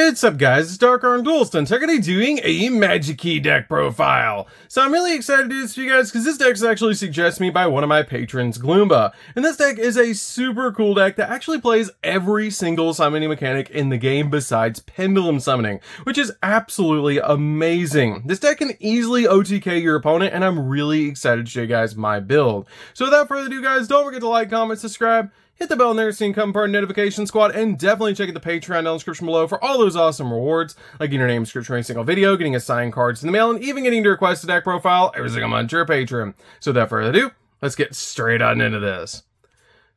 What's up guys, it's DarkArmedDuelist and today doing a Magikey deck profile. So I'm really excited to do this for you guys because this deck is actually suggested to me by one of my patrons, Gloomba. And this deck is a super cool deck that actually plays every single summoning mechanic in the game besides pendulum summoning, which is absolutely amazing. This deck can easily OTK your opponent and I'm really excited to show you guys my build. So without further ado guys, don't forget to like, comment, subscribe, hit the bell there so you can become part of the notification squad, and definitely check out the Patreon down in the description below for all those awesome rewards, like getting your name description for every single video, getting assigned cards in the mail, and even getting to request a deck profile every single month to your Patreon. So without further ado, let's get straight on into this.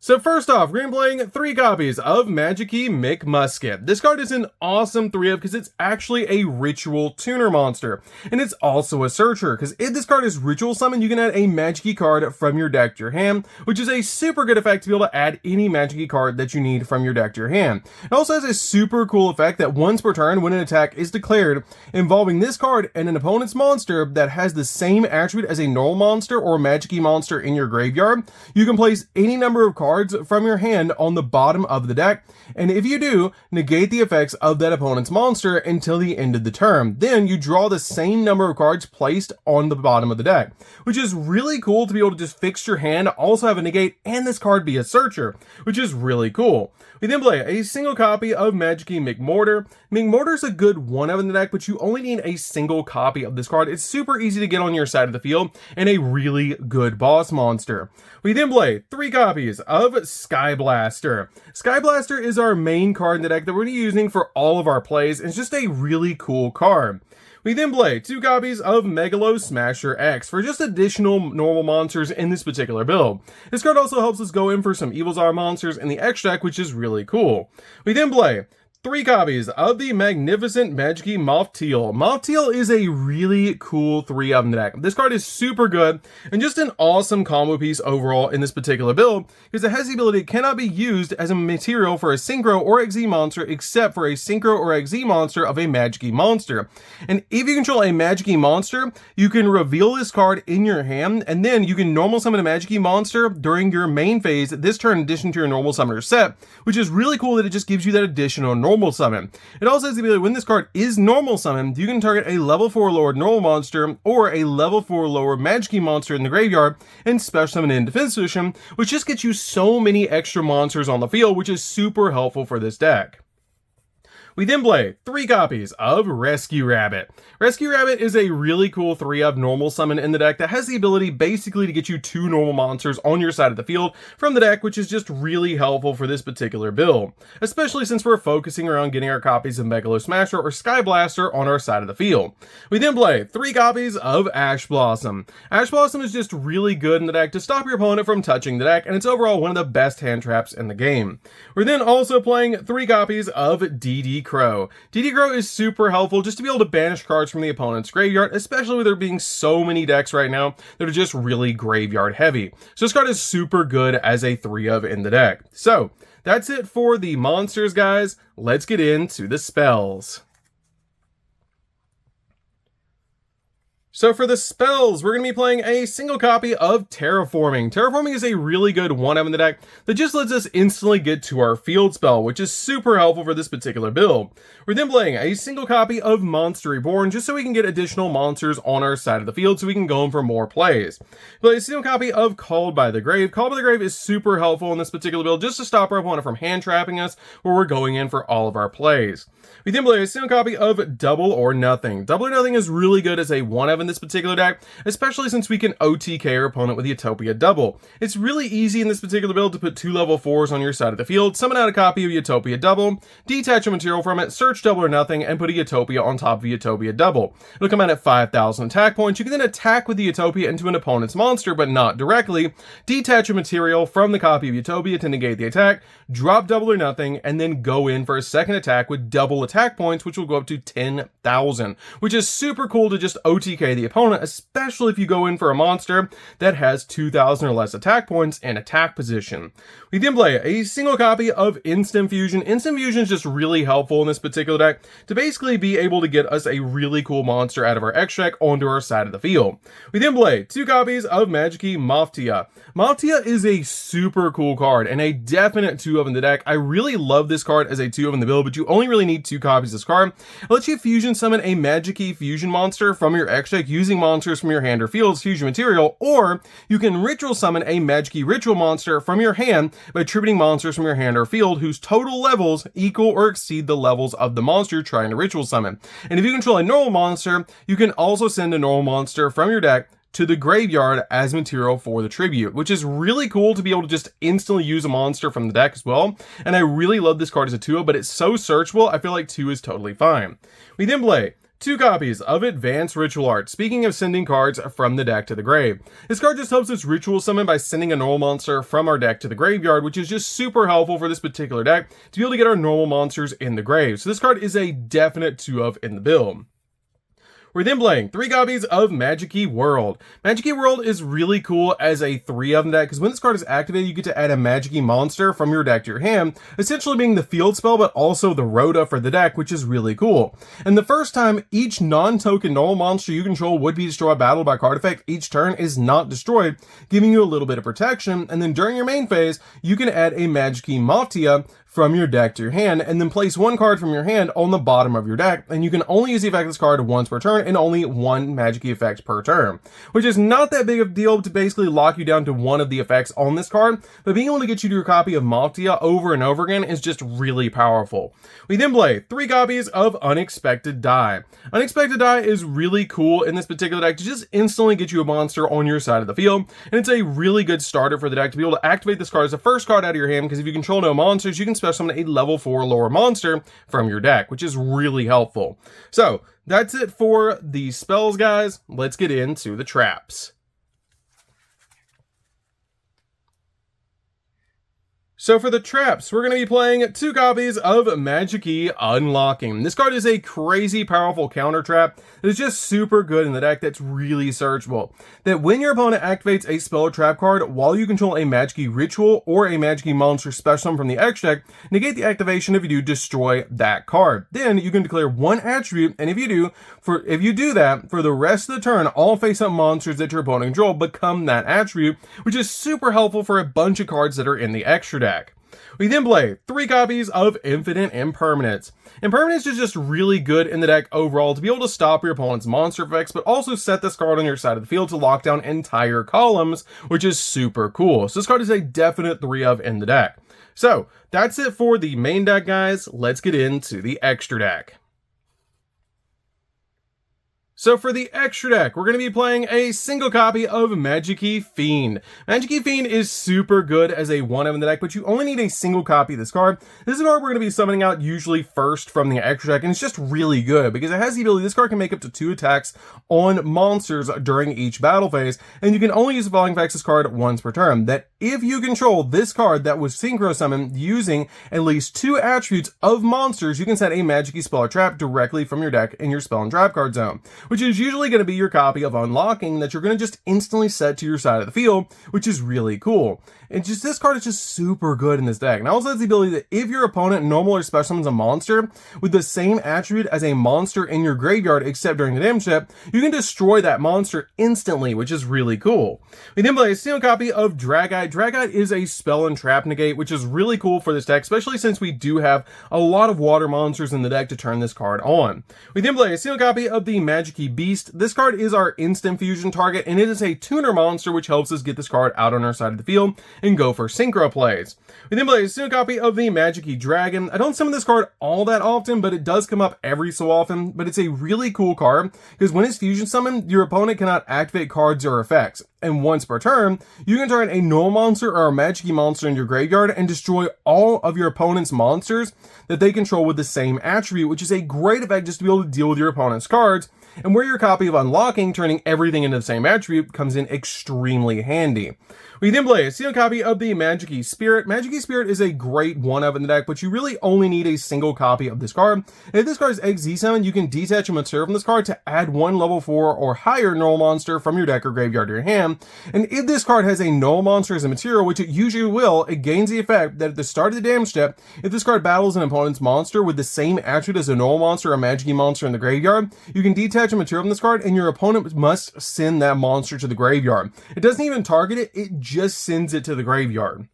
So first off, we're going to be playing 3 copies of Magikey McMusket. This card is an awesome 3-of because it's actually a ritual tuner monster. And it's also a searcher, because if this card is ritual summon, you can add a Magikey card from your deck to your hand, which is a super good effect to be able to add any Magikey card that you need from your deck to your hand. It also has a super cool effect that once per turn, when an attack is declared involving this card and an opponent's monster that has the same attribute as a normal monster or Magikey monster in your graveyard, you can place any number of cards from your hand on the bottom of the deck, and if you do, negate the effects of that opponent's monster until the end of the turn. Then you draw the same number of cards placed on the bottom of the deck, which is really cool to be able to just fix your hand, also have a negate, and this card be a searcher, which is really cool. We then play a single copy of Magikey McMortar. McMortar is a good 1-of in the deck, but you only need a single copy of this card. It's super easy to get on your side of the field and a really good boss monster. We then play 3 copies of Skyblaster. Skyblaster is our main card in the deck that we're going to be using for all of our plays, and it's just a really cool card. We then play 2 copies of Megalo Smasher X for just additional normal monsters in this particular build. This card also helps us go in for some Evil Czar monsters in the X deck, which is really cool. We then play 3 copies of the magnificent Magikey Moth Teal. Moth Teal is a really cool 3-of in the deck. This card is super good and just an awesome combo piece overall in this particular build because it has the ability it cannot be used as a material for a Synchro or XZ monster except for a Synchro or XZ monster of a Magikey monster. And if you control a Magikey monster, you can reveal this card in your hand and then you can normal summon a Magikey monster during your main phase this turn in addition to your normal summoner set, which is really cool that it just gives you that additional normal summon. It also has the ability when this card is normal summoned, you can target a level 4 lower normal monster or a level 4 lower Magikey monster in the graveyard and special summon in defense position, which just gets you so many extra monsters on the field, which is super helpful for this deck. We then play 3 copies of Rescue Rabbit. Rescue Rabbit is a really cool 3-of normal summon in the deck that has the ability basically to get you 2 normal monsters on your side of the field from the deck, which is just really helpful for this particular build, especially since we're focusing around getting our copies of Megalo Smasher or Sky Blaster on our side of the field. We then play 3 copies of Ash Blossom. Ash Blossom is just really good in the deck to stop your opponent from touching the deck, and it's overall one of the best hand traps in the game. We're then also playing 3 copies of DD Crow. DD Crow is super helpful just to be able to banish cards from the opponent's graveyard, especially with there being so many decks right now that are just really graveyard heavy. So this card is super good as a 3-of in the deck. So that's it for the monsters, guys. Let's get into the spells. So for the spells, we're going to be playing a single copy of Terraforming. Terraforming is a really good 1-of in the deck that just lets us instantly get to our field spell, which is super helpful for this particular build. We're then playing a single copy of Monster Reborn just so we can get additional monsters on our side of the field so we can go in for more plays. We play a single copy of Called by the Grave. Called by the Grave is super helpful in this particular build just to stop our opponent from hand trapping us where we're going in for all of our plays. We then play a single copy of Double or Nothing. Double or Nothing is really good as a 1-of in this particular deck, especially since we can OTK our opponent with Utopia Double. It's really easy in this particular build to put 2 level 4s on your side of the field, summon out a copy of Utopia Double, detach a material from it, search Double or Nothing, and put a Utopia on top of Utopia Double. It'll come out at 5,000 attack points. You can then attack with the Utopia into an opponent's monster, but not directly, detach a material from the copy of Utopia to negate the attack, drop Double or Nothing, and then go in for a second attack with double attack points, which will go up to 10,000, which is super cool to just OTK the opponent, especially if you go in for a monster that has 2,000 or less attack points and attack position. We then play a single copy of Instant Fusion. Instant Fusion is just really helpful in this particular deck to basically be able to get us a really cool monster out of our X deck onto our side of the field. We then play 2 copies of Magikey Maftia. Maftia is a super cool card and a definite 2-of in the deck. I really love this card as a 2-of in the build, but you only really need need 2 copies of this card. It lets you fusion summon a Magikey fusion monster from your X deck using monsters from your hand or field's fusion material, or you can ritual summon a Magikey ritual monster from your hand by attributing monsters from your hand or field whose total levels equal or exceed the levels of the monster you're trying to ritual summon. And if you control a normal monster, you can also send a normal monster from your deck to the graveyard as material for the tribute, which is really cool to be able to just instantly use a monster from the deck as well. And I really love this card as a 2-0, but it's so searchable, I feel like 2 is totally fine. We then play 2 copies of Advanced Ritual Art. Speaking of sending cards from the deck to the grave, this card just helps us ritual summon by sending a normal monster from our deck to the graveyard, which is just super helpful for this particular deck to be able to get our normal monsters in the grave. So this card is a definite 2-of in the build. We're then playing 3 copies of Magikey World. Magikey World is really cool as a 3-of in the deck, because when this card is activated, you get to add a Magikey monster from your deck to your hand, essentially being the field spell, but also the Rhoda for the deck, which is really cool. And the first time each non-token normal monster you control would be destroyed by battle by card effect, each turn is not destroyed, giving you a little bit of protection. And then during your main phase, you can add a Magikey Maftia from your deck to your hand, and then place 1 card from your hand on the bottom of your deck, and you can only use the effect of this card once per turn, and only 1 Magikey effect per turn, which is not that big of a deal to basically lock you down to 1 of the effects on this card, but being able to get you to your copy of Maftia over and over again is just really powerful. We then play 3 copies of Unexpected Die. Unexpected Die is really cool in this particular deck to just instantly get you a monster on your side of the field, and it's a really good starter for the deck to be able to activate this card as the first card out of your hand, because if you control no monsters, you can special summon a level 4 lower monster from your deck, which is really helpful. So that's it for the spells, guys. Let's get into the traps. So for the traps, we're going to be playing 2 copies of Magikey Unlocking. This card is a crazy powerful counter trap that is just super good in the deck that's really searchable. That when your opponent activates a spell or trap card while you control a Magikey ritual or a Magikey monster special summon from the X deck, negate the activation. If you do, destroy that card. Then you can declare 1 attribute, and if you do that, for the rest of the turn, all face-up monsters that your opponent control become that attribute, which is super helpful for a bunch of cards that are in the extra deck. We then play 3 copies of Infinite Impermanence. Impermanence is just really good in the deck overall to be able to stop your opponent's monster effects, but also set this card on your side of the field to lock down entire columns, which is super cool. So this card is a definite 3-of in the deck. So that's it for the main deck, guys. Let's get into the extra deck. So for the extra deck, we're going to be playing a single copy of Magikey Fiend. Magikey Fiend is super good as a 1-of in the deck, but you only need a single copy of this card. This is a card we're going to be summoning out usually first from the extra deck, and it's just really good because it has the ability, this card can make up to 2 attacks on monsters during each battle phase, and you can only use the following effects this card once per turn. That if you control this card that was synchro summoned using at least 2 attributes of monsters, you can set a Magikey spell or trap directly from your deck in your spell and trap card zone, which is usually going to be your copy of Unlocking that you're going to just instantly set to your side of the field, which is really cool. And just this card is just super good in this deck. And also has the ability that if your opponent normal or special summons a monster with the same attribute as a monster in your graveyard, except during the damage step, you can destroy that monster instantly, which is really cool. We then play a single copy of Dragite. Dragite is a spell and trap negate, which is really cool for this deck, especially since we do have a lot of water monsters in the deck to turn this card on. We then play a single copy of the Magikey Beast. This card is our instant fusion target, and it is a tuner monster, which helps us get this card out on our side of the field and go for synchro plays. We then play a single copy of the Magikey Dragon. I don't summon this card all that often, but it does come up every so often, but it's a really cool card because when it's fusion summoned, your opponent cannot activate cards or effects. And once per turn, you can turn a normal monster or a Magikey monster in your graveyard and destroy all of your opponent's monsters that they control with the same attribute, which is a great effect just to be able to deal with your opponent's cards, and where your copy of Unlocking, turning everything into the same attribute, comes in extremely handy. We then play a single copy of the Magikey Spirit. Magikey Spirit is a great 1-of in the deck, but you really only need a single copy of this card. And if this card is XZ summon, you can detach a material from this card to add 1 level 4 or higher normal monster from your deck or graveyard to your hand. And if this card has a normal monster as a material, which it usually will, it gains the effect that at the start of the damage step, if this card battles an opponent's monster with the same attribute as a normal monster or a Magikey monster in the graveyard, you can detach a material from this card and your opponent must send that monster to the graveyard. It doesn't even target it, it just sends it to the graveyard.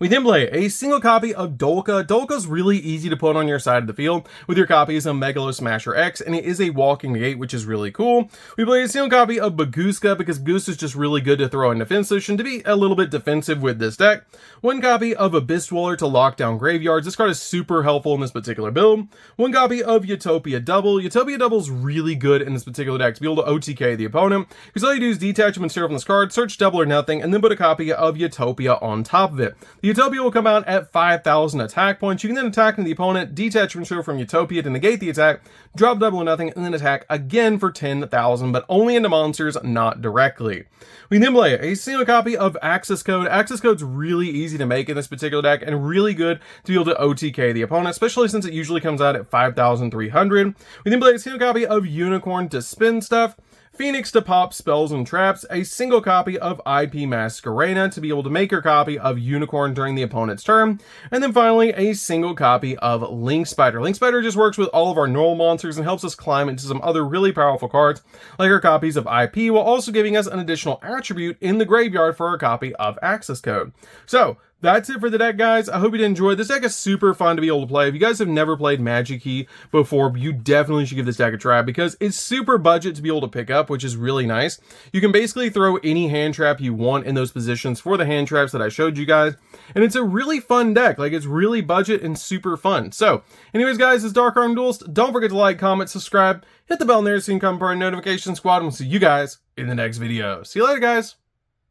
We then play a single copy of Dolka. Dolka's really easy to put on your side of the field with your copies of Megalo Smasher X, and it is a walking negate, which is really cool. We play a single copy of Baguska because Baguska is just really good to throw in defense solution to be a little bit defensive with this deck. One copy of Abyss Dweller to lock down graveyards. This card is super helpful in this particular build. One copy of Utopia Double. Utopia Double is really good in this particular deck to be able to OTK the opponent, because all you do is detach a material from this card, search double or nothing, and then put a copy of Utopia on top of it. The Utopia will come out at 5,000 attack points. You can then attack the opponent, detach material from Utopia to negate the attack, drop double or nothing, and then attack again for 10,000, but only into monsters, not directly. We then play a single copy of Access Code. Access Code's really easy to make in this particular deck and really good to be able to OTK the opponent, especially since it usually comes out at 5,300. We then play a single copy of Unicorn to spin stuff, Phoenix to pop spells and traps, a single copy of IP Masquerena to be able to make your copy of Unicorn during the opponent's turn, and then finally a single copy of Link Spider. Link Spider just works with all of our normal monsters and helps us climb into some other really powerful cards, like our copies of IP, while also giving us an additional attribute in the graveyard for our copy of Access Code. So, that's it for the deck, guys. I hope you did enjoy. This deck is super fun to be able to play. If you guys have never played Magikey before, you definitely should give this deck a try because it's super budget to be able to pick up, which is really nice. You can basically throw any hand trap you want in those positions for the hand traps that I showed you guys. And it's a really fun deck. Like, it's really budget and super fun. So, anyways, guys, it's DarkArmedDuelist. Don't forget to like, comment, subscribe, hit the bell in there so you can come part of the notification squad, and we'll see you guys in the next video. See you later, guys.